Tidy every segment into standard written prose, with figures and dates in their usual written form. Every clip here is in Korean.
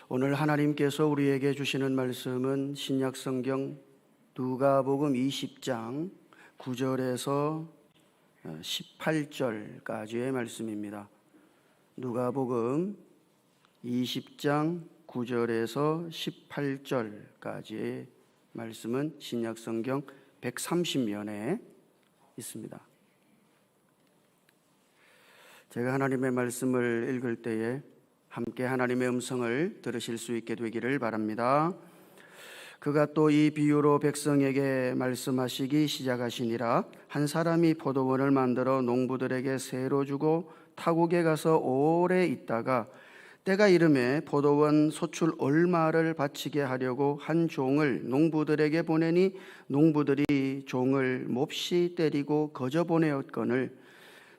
오늘 하나님께서 우리에게 주시는 말씀은 신약성경 누가복음 20장 9절에서 18절까지의 말씀입니다. 누가복음 20장 9절에서 18절까지의 말씀은 신약성경 130면에 있습니다. 제가 하나님의 말씀을 읽을 때에 함께 하나님의 음성을 들으실 수 있게 되기를 바랍니다. 그가 또 이 비유로 백성에게 말씀하시기 시작하시니라. 한 사람이 포도원을 만들어 농부들에게 세로 주고 타국에 가서 오래 있다가 때가 이름에 포도원 소출 얼마를 바치게 하려고 한 종을 농부들에게 보내니 농부들이 종을 몹시 때리고 거저 보내었거늘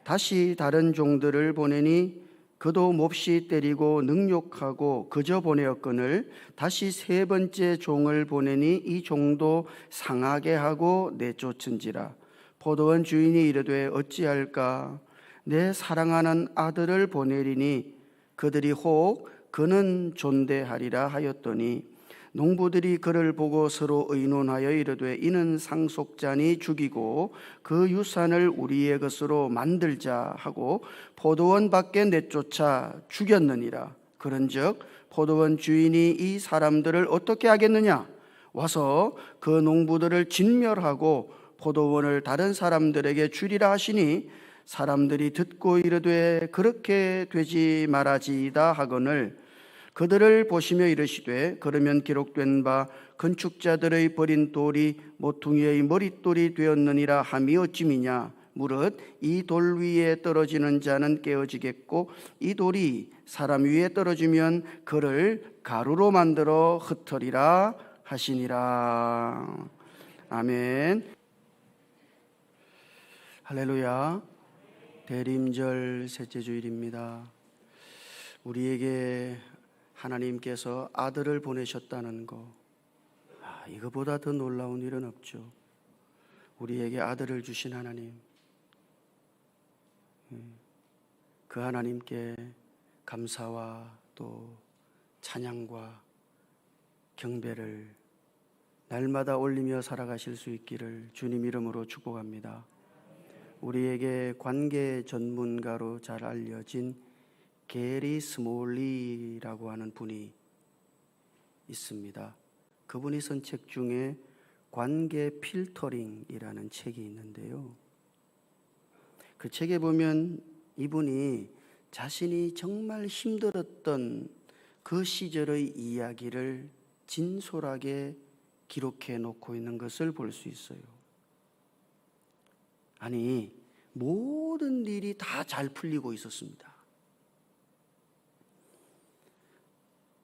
다시 다른 종들을 보내니 그도 몹시 때리고 능욕하고 그저 보내었거늘 다시 세 번째 종을 보내니 이 종도 상하게 하고 내쫓은지라. 포도원 주인이 이르되 어찌할까? 내 사랑하는 아들을 보내리니 그들이 혹 그는 존대하리라 하였더니 농부들이 그를 보고 서로 의논하여 이르되 이는 상속자니 죽이고 그 유산을 우리의 것으로 만들자 하고 포도원 밖에 내쫓아 죽였느니라. 그런즉 포도원 주인이 이 사람들을 어떻게 하겠느냐? 와서 그 농부들을 진멸하고 포도원을 다른 사람들에게 주리라 하시니 사람들이 듣고 이르되 그렇게 되지 말아지이다 하거늘 그들을 보시며 이르시되 그러면 기록된 바 건축자들의 버린 돌이 모퉁이의 머릿돌이 되었느니라 함이 어찌미냐? 무릇 이 돌 위에 떨어지는 자는 깨어지겠고 이 돌이 사람 위에 떨어지면 그를 가루로 만들어 흩으리라 하시니라. 아멘. 할렐루야. 대림절 셋째 주일입니다. 우리에게 하나님께서 아들을 보내셨다는 거, 이거보다 더 놀라운 일은 없죠. 우리에게 아들을 주신 하나님, 그 하나님께 감사와 또 찬양과 경배를 날마다 올리며 살아가실 수 있기를 주님 이름으로 축복합니다. 우리에게 관계 전문가로 잘 알려진 게리 스몰리라고 하는 분이 있습니다. 그분이 쓴 책 중에 관계 필터링이라는 책이 있는데요. 그 책에 보면 이분이 자신이 정말 힘들었던 그 시절의 이야기를 진솔하게 기록해 놓고 있는 것을 볼 수 있어요. 아니, 모든 일이 다 잘 풀리고 있었습니다.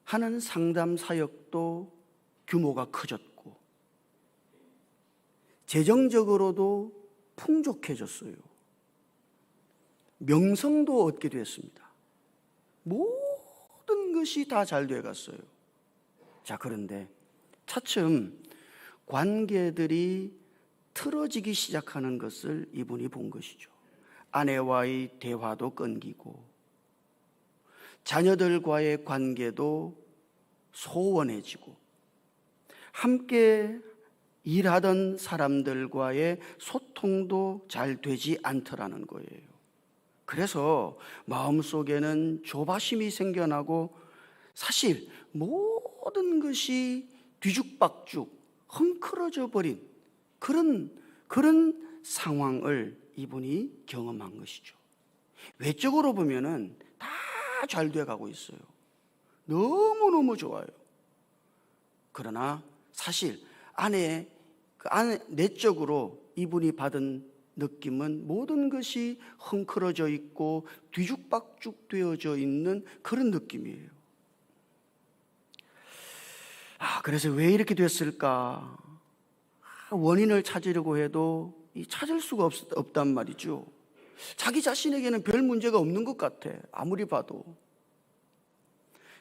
하는 상담 사역도 규모가 커졌고 재정적으로도 풍족해졌어요. 명성도 얻게 됐습니다. 모든 것이 다 잘 돼갔어요. 자, 그런데 차츰 관계들이 틀어지기 시작하는 것을 이분이 본 것이죠. 아내와의 대화도 끊기고 자녀들과의 관계도 소원해지고 함께 일하던 사람들과의 소통도 잘 되지 않더라는 거예요. 그래서 마음속에는 조바심이 생겨나고 사실 모든 것이 뒤죽박죽 헝클어져 버린 그런 상황을 이분이 경험한 것이죠. 외적으로 보면은 다 잘 돼가고 있어요. 너무너무 좋아요. 그러나 사실 안에 내적으로 이분이 받은 느낌은 모든 것이 헝클어져 있고 뒤죽박죽 되어져 있는 그런 느낌이에요. 그래서 왜 이렇게 됐을까? 원인을 찾으려고 해도 찾을 수가 없단 말이죠. 자기 자신에게는 별 문제가 없는 것 같아, 아무리 봐도.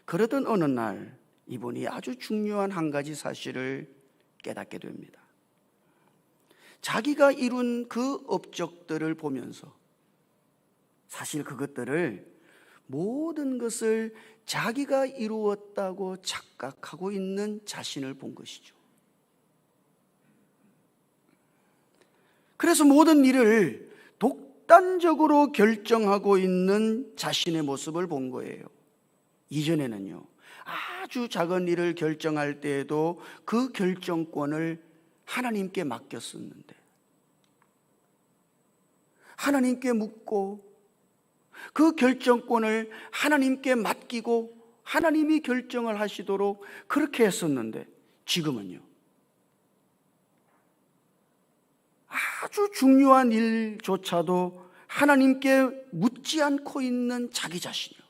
그러던 어느 날 이분이 아주 중요한 한 가지 사실을 깨닫게 됩니다. 자기가 이룬 그 업적들을 보면서 사실 그것들을 모든 것을 자기가 이루었다고 착각하고 있는 자신을 본 것이죠. 그래서 모든 일을 독단적으로 결정하고 있는 자신의 모습을 본 거예요. 이전에는요, 아주 작은 일을 결정할 때에도 그 결정권을 하나님께 맡겼었는데, 하나님께 묻고 그 결정권을 하나님께 맡기고 하나님이 결정을 하시도록 그렇게 했었는데, 지금은요, 아주 중요한 일조차도 하나님께 묻지 않고 있는 자기 자신이요,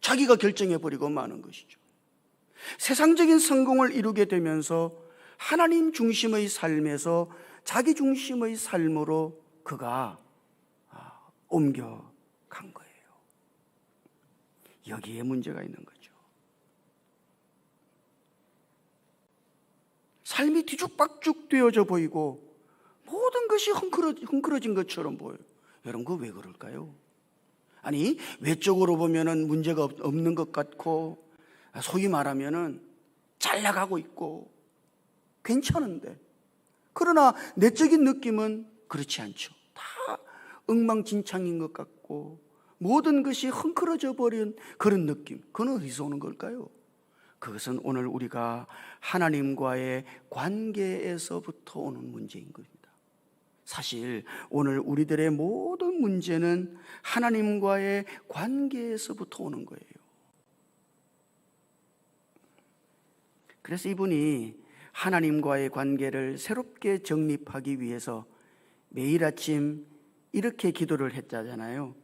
자기가 결정해버리고 마는 것이죠. 세상적인 성공을 이루게 되면서 하나님 중심의 삶에서 자기 중심의 삶으로 그가 옮겨간 거예요. 여기에 문제가 있는 거죠. 삶이 뒤죽박죽 되어져 보이고 모든 것이 헝클어진 것처럼 보여요. 여러분, 그거 왜 그럴까요? 아니, 외적으로 보면은 문제가 없는 것 같고, 소위 말하면은 잘 나가고 있고 괜찮은데, 그러나 내적인 느낌은 그렇지 않죠. 다 엉망진창인 것 같고 모든 것이 헝클어져 버린 그런 느낌, 그건 어디서 오는 걸까요? 그것은 오늘 우리가 하나님과의 관계에서부터 오는 문제인 겁니다. 사실 오늘 우리들의 모든 문제는 하나님과의 관계에서부터 오는 거예요. 그래서 이분이 하나님과의 관계를 새롭게 정립하기 위해서 매일 아침 이렇게 기도를 했잖아요.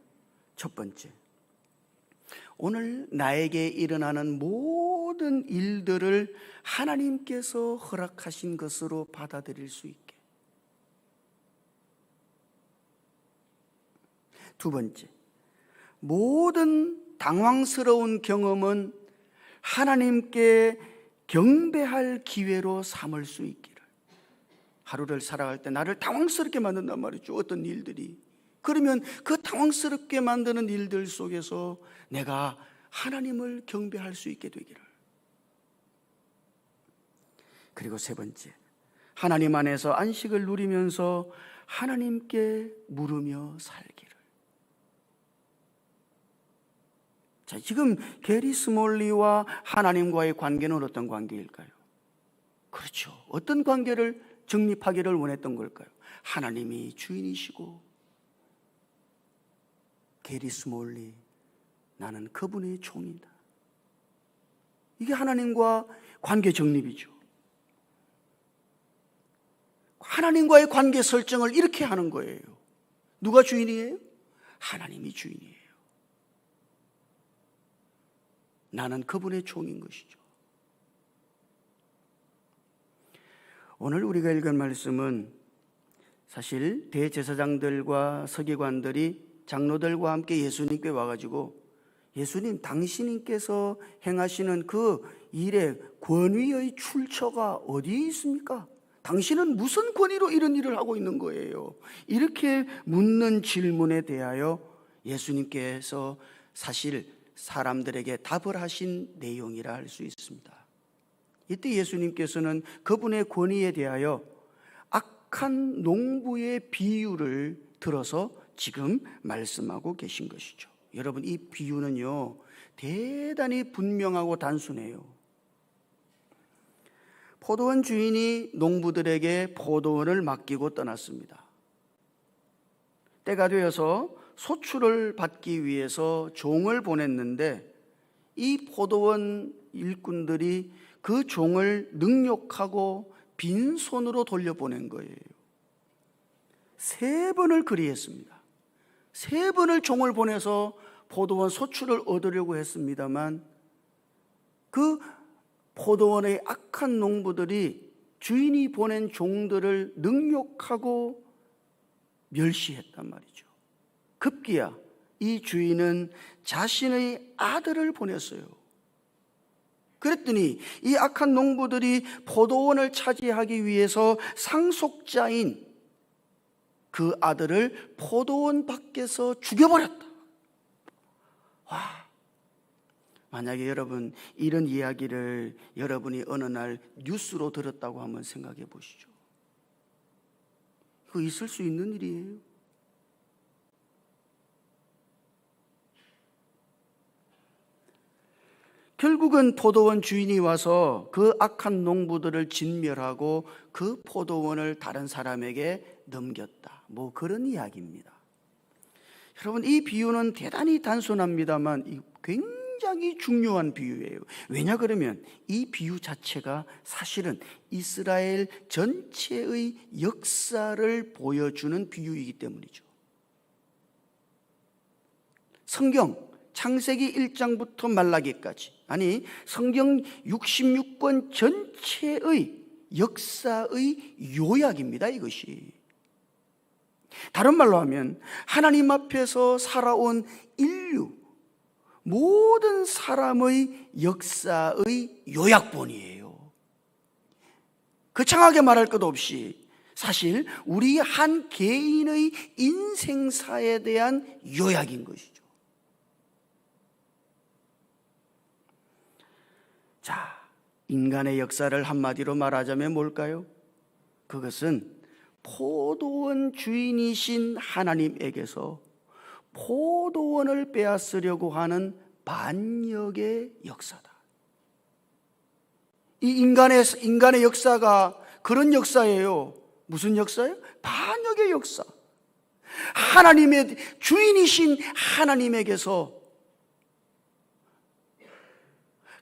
첫 번째, 오늘 나에게 일어나는 모든 일들을 하나님께서 허락하신 것으로 받아들일 수 있게. 두 번째, 모든 당황스러운 경험은 하나님께 경배할 기회로 삼을 수 있기를. 하루를 살아갈 때 나를 당황스럽게 만든단 말이죠, 어떤 일들이. 그러면 그 당황스럽게 만드는 일들 속에서 내가 하나님을 경배할 수 있게 되기를. 그리고 세 번째, 하나님 안에서 안식을 누리면서 하나님께 물으며 살기를. 자, 지금 게리 스몰리와 하나님과의 관계는 어떤 관계일까요? 그렇죠. 어떤 관계를 정립하기를 원했던 걸까요? 하나님이 주인이시고 게리 스몰리, 나는 그분의 종이다. 이게 하나님과 관계 정립이죠. 하나님과의 관계 설정을 이렇게 하는 거예요. 누가 주인이에요? 하나님이 주인이에요. 나는 그분의 종인 것이죠. 오늘 우리가 읽은 말씀은 사실 대제사장들과 서기관들이 장로들과 함께 예수님께 와가지고, 예수님, 당신께서 행하시는 그 일의 권위의 출처가 어디에 있습니까? 당신은 무슨 권위로 이런 일을 하고 있는 거예요? 이렇게 묻는 질문에 대하여 예수님께서 사실 사람들에게 답을 하신 내용이라 할 수 있습니다. 이때 예수님께서는 그분의 권위에 대하여 악한 농부의 비유를 들어서 지금 말씀하고 계신 것이죠. 여러분, 이 비유는요, 대단히 분명하고 단순해요. 포도원 주인이 농부들에게 포도원을 맡기고 떠났습니다. 때가 되어서 소출을 받기 위해서 종을 보냈는데, 이 포도원 일꾼들이 그 종을 능욕하고 빈손으로 돌려보낸 거예요. 3번을 그리했습니다. 3번을 종을 보내서 포도원 소출을 얻으려고 했습니다만, 그 포도원의 악한 농부들이 주인이 보낸 종들을 능욕하고 멸시했단 말이죠. 급기야 이 주인은 자신의 아들을 보냈어요. 그랬더니 이 악한 농부들이 포도원을 차지하기 위해서 상속자인 그 아들을 포도원 밖에서 죽여버렸다. 와, 만약에 여러분 이런 이야기를 여러분이 어느 날 뉴스로 들었다고 한번 생각해 보시죠. 그거 있을 수 있는 일이에요. 결국은 포도원 주인이 와서 그 악한 농부들을 진멸하고 그 포도원을 다른 사람에게 넘겼다. 뭐 그런 이야기입니다. 여러분, 이 비유는 대단히 단순합니다만 굉장히 중요한 비유예요. 왜냐 그러면 이 비유 자체가 사실은 이스라엘 전체의 역사를 보여주는 비유이기 때문이죠. 성경 창세기 1장부터 말라기까지, 아니 성경 66권 전체의 역사의 요약입니다. 이것이 다른 말로 하면 하나님 앞에서 살아온 인류 모든 사람의 역사의 요약본이에요. 거창하게 말할 것 없이 사실 우리 한 개인의 인생사에 대한 요약인 것이죠. 자, 인간의 역사를 한마디로 말하자면 뭘까요? 그것은 포도원 주인이신 하나님에게서 포도원을 빼앗으려고 하는 반역의 역사다. 이 인간의 역사가 그런 역사예요. 무슨 역사예요? 반역의 역사. 하나님의 주인이신 하나님에게서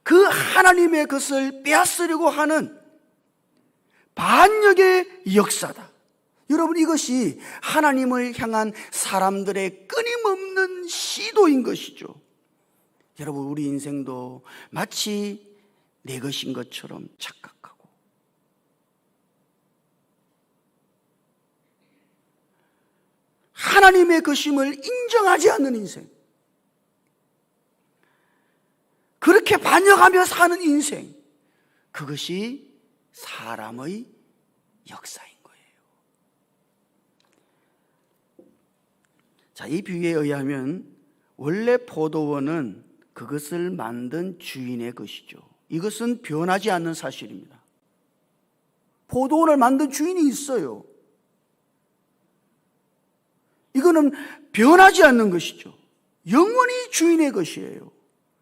그 하나님의 것을 빼앗으려고 하는 반역의 역사다. 여러분, 이것이 하나님을 향한 사람들의 끊임없는 시도인 것이죠. 여러분, 우리 인생도 마치 내 것인 것처럼 착각하고 하나님의 것임을 인정하지 않는 인생, 그렇게 반역하며 사는 인생, 그것이 사람의 역사인 거예요. 자, 이 비유에 의하면 원래 포도원은 그것을 만든 주인의 것이죠. 이것은 변하지 않는 사실입니다. 포도원을 만든 주인이 있어요. 이거는 변하지 않는 것이죠. 영원히 주인의 것이에요.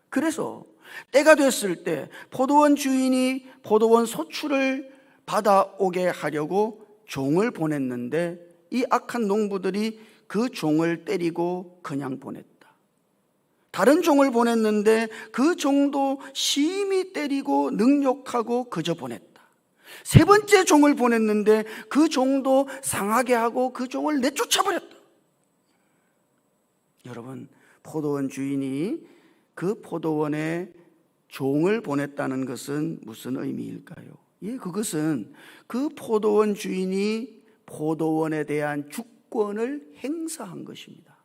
그래서 때가 됐을 때 포도원 주인이 포도원 소출을 받아오게 하려고 종을 보냈는데 이 악한 농부들이 그 종을 때리고 그냥 보냈다. 다른 종을 보냈는데 그 종도 심히 때리고 능욕하고 그저 보냈다. 세 번째 종을 보냈는데 그 종도 상하게 하고 그 종을 내쫓아버렸다. 여러분, 포도원 주인이 그 포도원에 종을 보냈다는 것은 무슨 의미일까요? 예, 그것은 그 포도원 주인이 포도원에 대한 주권을 행사한 것입니다.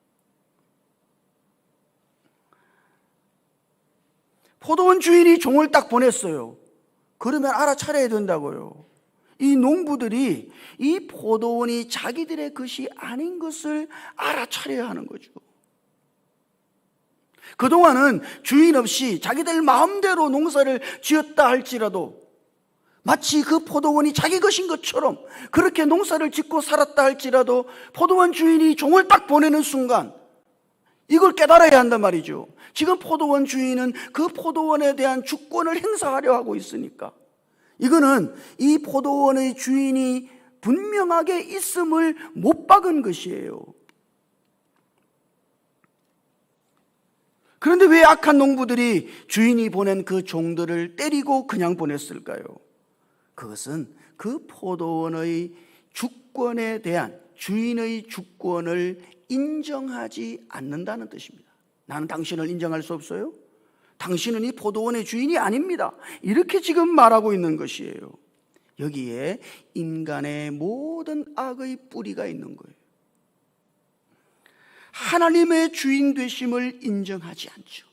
포도원 주인이 종을 딱 보냈어요. 그러면 알아차려야 된다고요. 이 농부들이 이 포도원이 자기들의 것이 아닌 것을 알아차려야 하는 거죠. 그동안은 주인 없이 자기들 마음대로 농사를 지었다 할지라도 마치 그 포도원이 자기 것인 것처럼 그렇게 농사를 짓고 살았다 할지라도 포도원 주인이 종을 딱 보내는 순간 이걸 깨달아야 한단 말이죠. 지금 포도원 주인은 그 포도원에 대한 주권을 행사하려 하고 있으니까 이거는 이 포도원의 주인이 분명하게 있음을 못 박은 것이에요. 그런데 왜 악한 농부들이 주인이 보낸 그 종들을 때리고 그냥 보냈을까요? 그것은 그 포도원의 주권에 대한 주인의 주권을 인정하지 않는다는 뜻입니다. 나는 당신을 인정할 수 없어요? 당신은 이 포도원의 주인이 아닙니다. 이렇게 지금 말하고 있는 것이에요. 여기에 인간의 모든 악의 뿌리가 있는 거예요. 하나님의 주인 되심을 인정하지 않죠.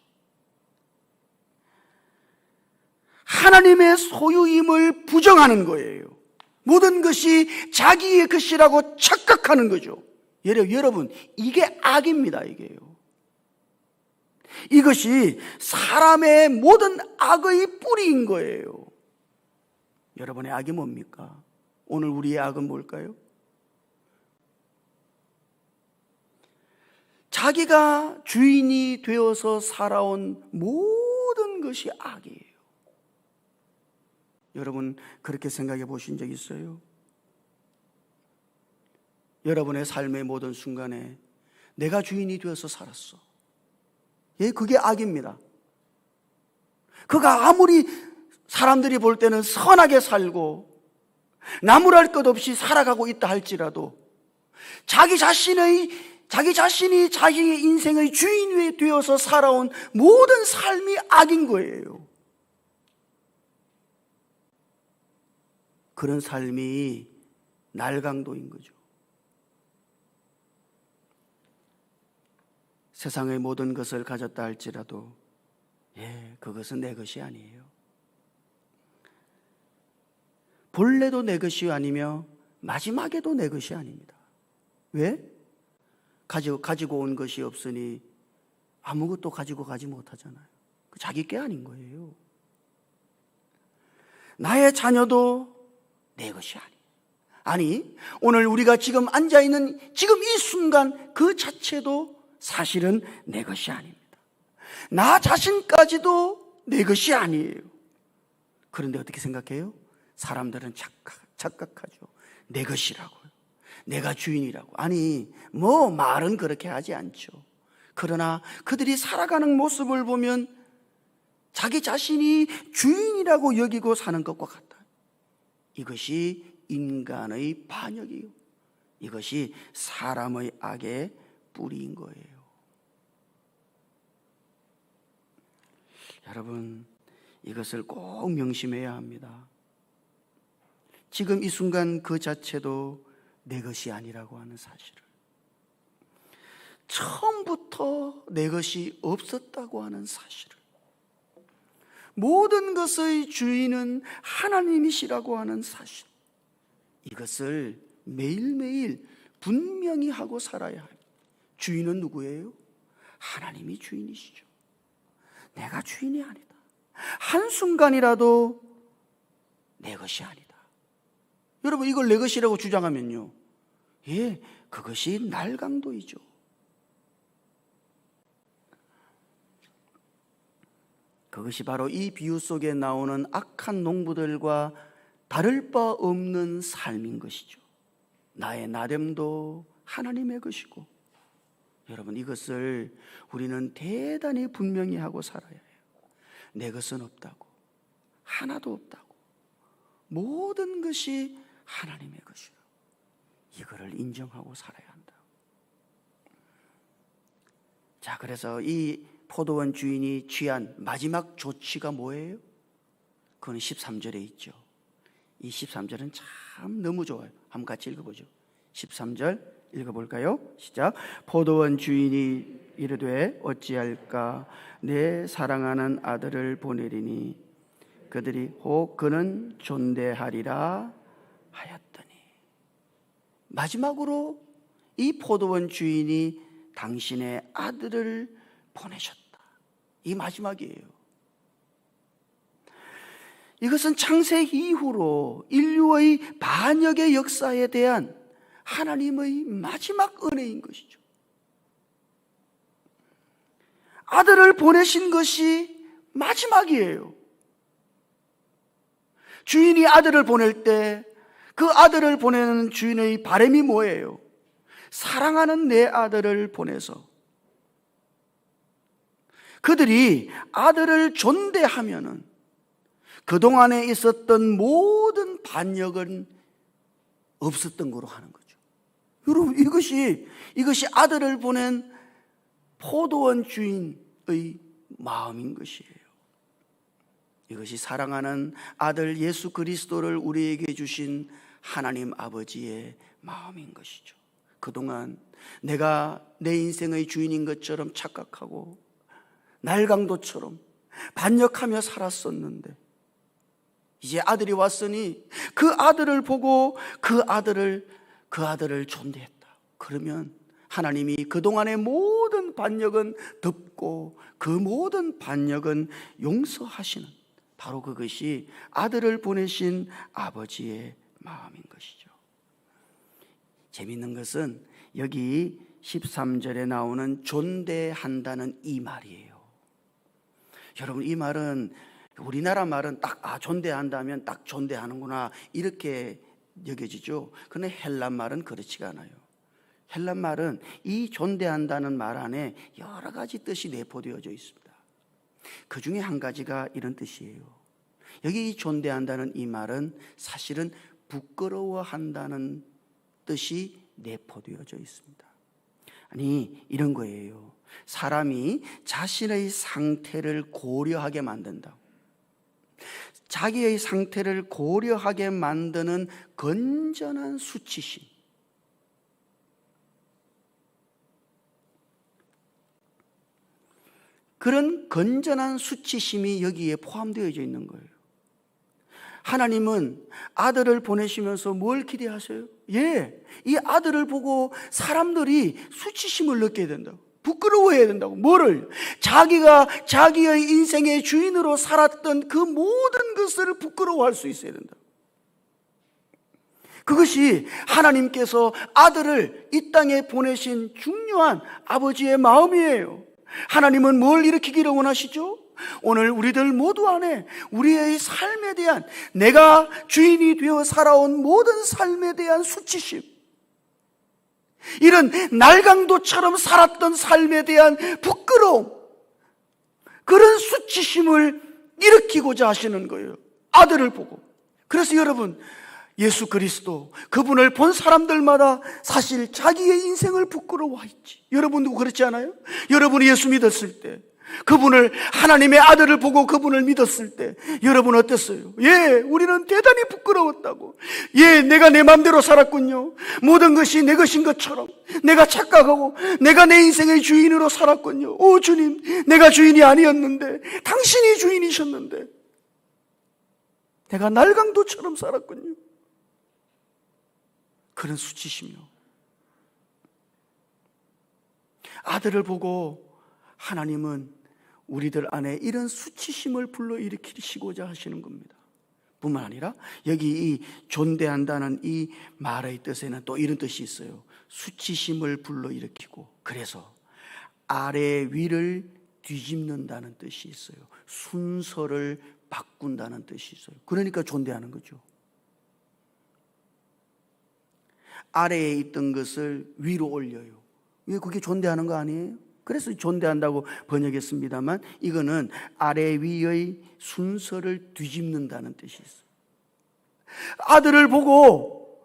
하나님의 소유임을 부정하는 거예요. 모든 것이 자기의 것이라고 착각하는 거죠. 여러분, 이게 악입니다. 이게요. 이것이 사람의 모든 악의 뿌리인 거예요. 여러분의 악이 뭡니까? 오늘 우리의 악은 뭘까요? 자기가 주인이 되어서 살아온 모든 것이 악이에요. 여러분 그렇게 생각해 보신 적 있어요? 여러분의 삶의 모든 순간에 내가 주인이 되어서 살았어. 예, 그게 악입니다. 그가 아무리 사람들이 볼 때는 선하게 살고 나무랄 것 없이 살아가고 있다 할지라도 자기 자신이 자기의 인생의 주인이 되어서 살아온 모든 삶이 악인 거예요. 그런 삶이 날강도인 거죠. 세상의 모든 것을 가졌다 할지라도 그것은 내 것이 아니에요. 본래도 내 것이 아니며 마지막에도 내 것이 아닙니다. 왜? 가지고 온 것이 없으니 아무것도 가지고 가지 못하잖아요. 자기 게 아닌 거예요. 나의 자녀도 내 것이 아니에요. 아니, 오늘 우리가 지금 앉아있는 지금 이 순간 그 자체도 사실은 내 것이 아닙니다. 나 자신까지도 내 것이 아니에요. 그런데 어떻게 생각해요? 사람들은 착각하죠. 내 것이라고요. 내가 주인이라고. 아니, 말은 그렇게 하지 않죠. 그러나 그들이 살아가는 모습을 보면 자기 자신이 주인이라고 여기고 사는 것과 같아요. 이것이 인간의 반역이요. 이것이 사람의 악의 뿌리인 거예요. 여러분, 이것을 꼭 명심해야 합니다. 지금 이 순간 그 자체도 내 것이 아니라고 하는 사실을, 처음부터 내 것이 없었다고 하는 사실을, 모든 것의 주인은 하나님이시라고 하는 사실, 이것을 매일매일 분명히 하고 살아야 합니다. 주인은 누구예요? 하나님이 주인이시죠. 내가 주인이 아니다. 한순간이라도 내 것이 아니다. 여러분, 이걸 내 것이라고 주장하면요, 그것이 날강도이죠. 그것이 바로 이 비유 속에 나오는 악한 농부들과 다를 바 없는 삶인 것이죠. 나의 나됨도 하나님의 것이고, 여러분, 이것을 우리는 대단히 분명히 하고 살아야 해요. 내 것은 없다고, 하나도 없다고, 모든 것이 하나님의 것이라, 이거를 인정하고 살아야 한다. 자, 그래서 이 포도원 주인이 취한 마지막 조치가 뭐예요? 그건 13절에 있죠. 이 13절은 참 너무 좋아요. 한번 같이 읽어보죠. 13절 읽어볼까요? 시작. 포도원 주인이 이르되 어찌할까, 내 사랑하는 아들을 보내리니 그들이 혹 그는 존대하리라 하였더니. 마지막으로 이 포도원 주인이 당신의 아들을 보내셨다. 이 마지막이에요. 이것은 창세 이후로 인류의 반역의 역사에 대한 하나님의 마지막 은혜인 것이죠. 아들을 보내신 것이 마지막이에요. 주인이 아들을 보낼 때 그 아들을 보내는 주인의 바람이 뭐예요? 사랑하는 내 아들을 보내서 그들이 아들을 존대하면은 그동안에 있었던 모든 반역은 없었던 거로 하는 거죠. 여러분, 이것이 아들을 보낸 포도원 주인의 마음인 것이에요. 이것이 사랑하는 아들 예수 그리스도를 우리에게 주신 하나님 아버지의 마음인 것이죠. 그동안 내가 내 인생의 주인인 것처럼 착각하고 날강도처럼 반역하며 살았었는데, 이제 아들이 왔으니 그 아들을 보고 그 아들을 존대했다. 그러면 하나님이 그동안의 모든 반역은 덮고 그 모든 반역은 용서하시는, 바로 그것이 아들을 보내신 아버지의 마음인 것이죠. 재미있는 것은 여기 13절에 나오는 존대한다는 이 말이에요. 여러분, 이 말은 우리나라 말은 딱 존대한다면 딱 존대하는구나 이렇게 여겨지죠. 그런데 헬란 말은 그렇지가 않아요. 헬란 말은 이 존대한다는 말 안에 여러 가지 뜻이 내포되어져 있습니다. 그 중에 한 가지가 이런 뜻이에요. 여기 이 존대한다는 이 말은 사실은 부끄러워한다는 뜻이 내포되어져 있습니다. 아니, 이런 거예요. 사람이 자신의 상태를 고려하게 만든다. 자기의 상태를 고려하게 만드는 건전한 수치심. 그런 건전한 수치심이 여기에 포함되어져 있는 거예요. 하나님은 아들을 보내시면서 뭘 기대하세요? 이 아들을 보고 사람들이 수치심을 느껴야 된다고, 부끄러워해야 된다고. 뭐를? 자기가 자기의 인생의 주인으로 살았던 그 모든 것을 부끄러워할 수 있어야 된다. 그것이 하나님께서 아들을 이 땅에 보내신 중요한 아버지의 마음이에요. 하나님은 뭘 일으키기를 원하시죠? 오늘 우리들 모두 안에 우리의 삶에 대한, 내가 주인이 되어 살아온 모든 삶에 대한 수치심, 이런 날강도처럼 살았던 삶에 대한 부끄러움, 그런 수치심을 일으키고자 하시는 거예요. 아들을 보고. 그래서 여러분, 예수 그리스도, 그분을 본 사람들마다 사실 자기의 인생을 부끄러워했지. 여러분도 그렇지 않아요? 여러분이 예수 믿었을 때, 그분을, 하나님의 아들을 보고 그분을 믿었을 때 여러분 어땠어요? 우리는 대단히 부끄러웠다고. 내가 내 마음대로 살았군요. 모든 것이 내 것인 것처럼 내가 착각하고 내가 내 인생의 주인으로 살았군요. 오 주님, 내가 주인이 아니었는데 당신이 주인이셨는데 내가 날강도처럼 살았군요. 그런 수치심이요. 아들을 보고 하나님은 우리들 안에 이런 수치심을 불러일으키시고자 하시는 겁니다. 뿐만 아니라 여기 이 존대한다는 이 말의 뜻에는 또 이런 뜻이 있어요. 수치심을 불러일으키고, 그래서 아래 위를 뒤집는다는 뜻이 있어요. 순서를 바꾼다는 뜻이 있어요. 그러니까 존대하는 거죠. 아래에 있던 것을 위로 올려요. 왜 그게 존대하는 거 아니에요? 그래서 존대한다고 번역했습니다만, 이거는 아래 위의 순서를 뒤집는다는 뜻이 있어요. 아들을 보고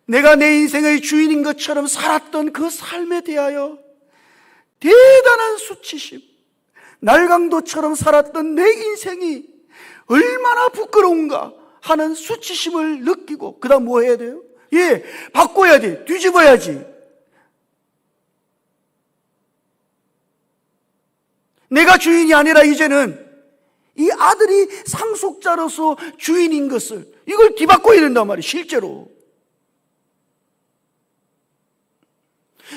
내가 내 인생의 주인인 것처럼 살았던 그 삶에 대하여 대단한 수치심, 날강도처럼 살았던 내 인생이 얼마나 부끄러운가 하는 수치심을 느끼고, 그 다음 뭐 해야 돼요? 바꿔야지, 뒤집어야지. 내가 주인이 아니라 이제는 이 아들이 상속자로서 주인인 것을, 이걸 뒤바꿔야 된단 말이에요. 실제로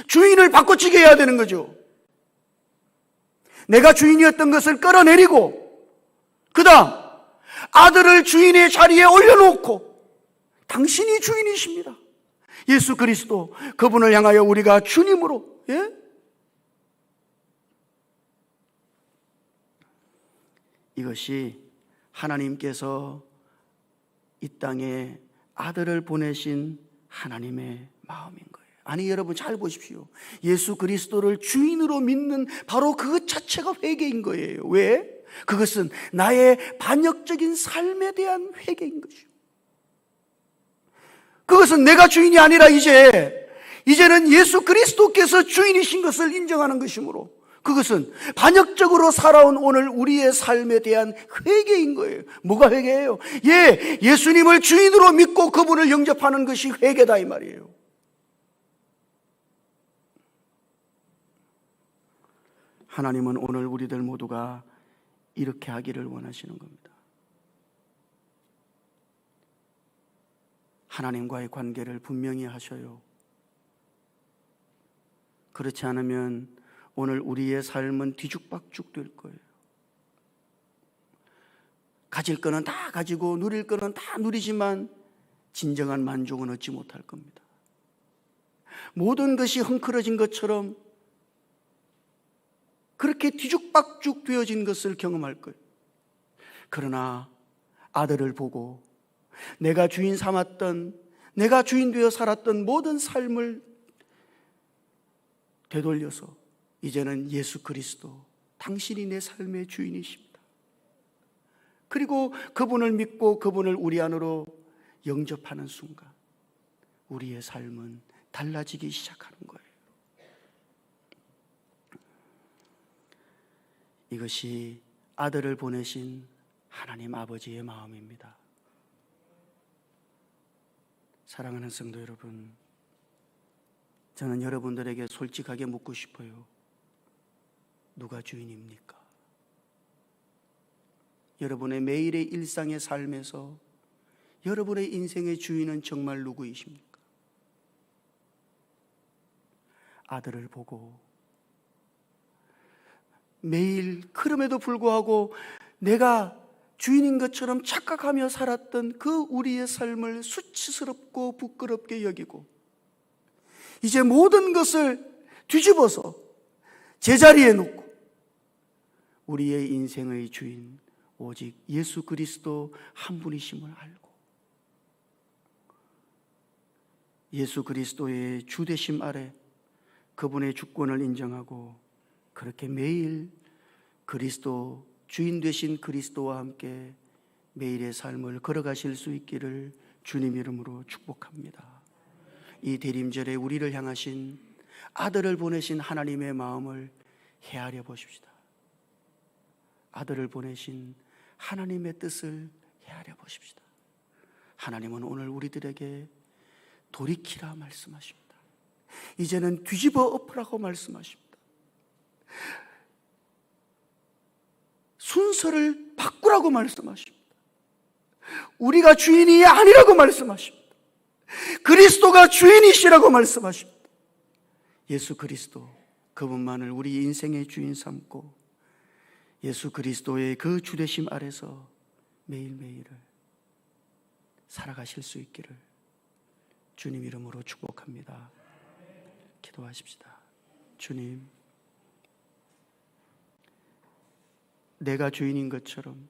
주인을 바꿔치기 해야 되는 거죠. 내가 주인이었던 것을 끌어내리고, 그 다음 아들을 주인의 자리에 올려놓고, 당신이 주인이십니다. 예수 그리스도, 그분을 향하여 우리가 주님으로, 이것이 하나님께서 이 땅에 아들을 보내신 하나님의 마음인 거예요. 아니, 여러분 잘 보십시오. 예수 그리스도를 주인으로 믿는 바로 그것 자체가 회개인 거예요. 왜? 그것은 나의 반역적인 삶에 대한 회개인 것이죠. 그것은 내가 주인이 아니라 이제는 예수 그리스도께서 주인이신 것을 인정하는 것이므로, 그것은 반역적으로 살아온 오늘 우리의 삶에 대한 회개인 거예요. 뭐가 회개예요? 예수님을 주인으로 믿고 그분을 영접하는 것이 회개다 이 말이에요. 하나님은 오늘 우리들 모두가 이렇게 하기를 원하시는 겁니다. 하나님과의 관계를 분명히 하셔요. 그렇지 않으면 오늘 우리의 삶은 뒤죽박죽 될 거예요. 가질 거는 다 가지고 누릴 거는 다 누리지만 진정한 만족은 얻지 못할 겁니다. 모든 것이 헝클어진 것처럼 그렇게 뒤죽박죽 되어진 것을 경험할 거예요. 그러나 아들을 보고 내가 주인 삼았던, 내가 주인 되어 살았던 모든 삶을 되돌려서 이제는 예수 그리스도, 당신이 내 삶의 주인이십니다. 그리고 그분을 믿고 그분을 우리 안으로 영접하는 순간 우리의 삶은 달라지기 시작하는 거예요. 이것이 아들을 보내신 하나님 아버지의 마음입니다. 사랑하는 성도 여러분, 저는 여러분들에게 솔직하게 묻고 싶어요. 누가 주인입니까? 여러분의 매일의 일상의 삶에서 여러분의 인생의 주인은 정말 누구이십니까? 아들을 보고 매일 그럼에도 불구하고 내가 주인인 것처럼 착각하며 살았던 그 우리의 삶을 수치스럽고 부끄럽게 여기고 이제 모든 것을 뒤집어서 제자리에 놓고 우리의 인생의 주인 오직 예수 그리스도 한 분이심을 알고 예수 그리스도의 주되심 아래 그분의 주권을 인정하고 그렇게 매일 그리스도, 주인 되신 그리스도와 함께 매일의 삶을 걸어가실 수 있기를 주님 이름으로 축복합니다. 이 대림절에 우리를 향하신 아들을 보내신 하나님의 마음을 헤아려 보십시다. 아들을 보내신 하나님의 뜻을 헤아려 보십시다. 하나님은 오늘 우리들에게 돌이키라 말씀하십니다. 이제는 뒤집어 엎으라고 말씀하십니다. 순서를 바꾸라고 말씀하십니다. 우리가 주인이 아니라고 말씀하십니다. 그리스도가 주인이시라고 말씀하십니다. 예수 그리스도, 그분만을 우리 인생의 주인 삼고 예수 그리스도의 그 주되심 아래서 매일매일을 살아가실 수 있기를 주님 이름으로 축복합니다. 기도하십시다. 주님, 내가 주인인 것처럼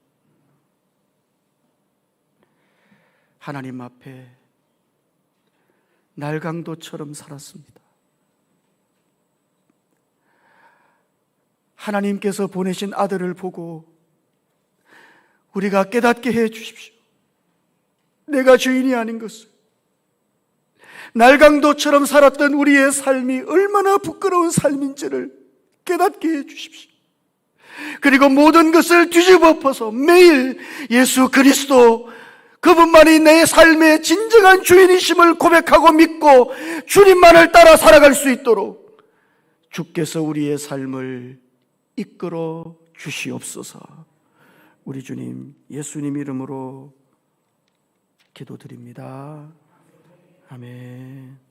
하나님 앞에 날강도처럼 살았습니다. 하나님께서 보내신 아들을 보고 우리가 깨닫게 해 주십시오. 내가 주인이 아닌 것을, 날강도처럼 살았던 우리의 삶이 얼마나 부끄러운 삶인지를 깨닫게 해 주십시오. 그리고 모든 것을 뒤집어 엎어서 매일 예수 그리스도, 그분만이 내 삶의 진정한 주인이심을 고백하고 믿고 주님만을 따라 살아갈 수 있도록 주께서 우리의 삶을 이끌어 주시옵소서. 우리 주님 예수님 이름으로 기도드립니다. 아멘.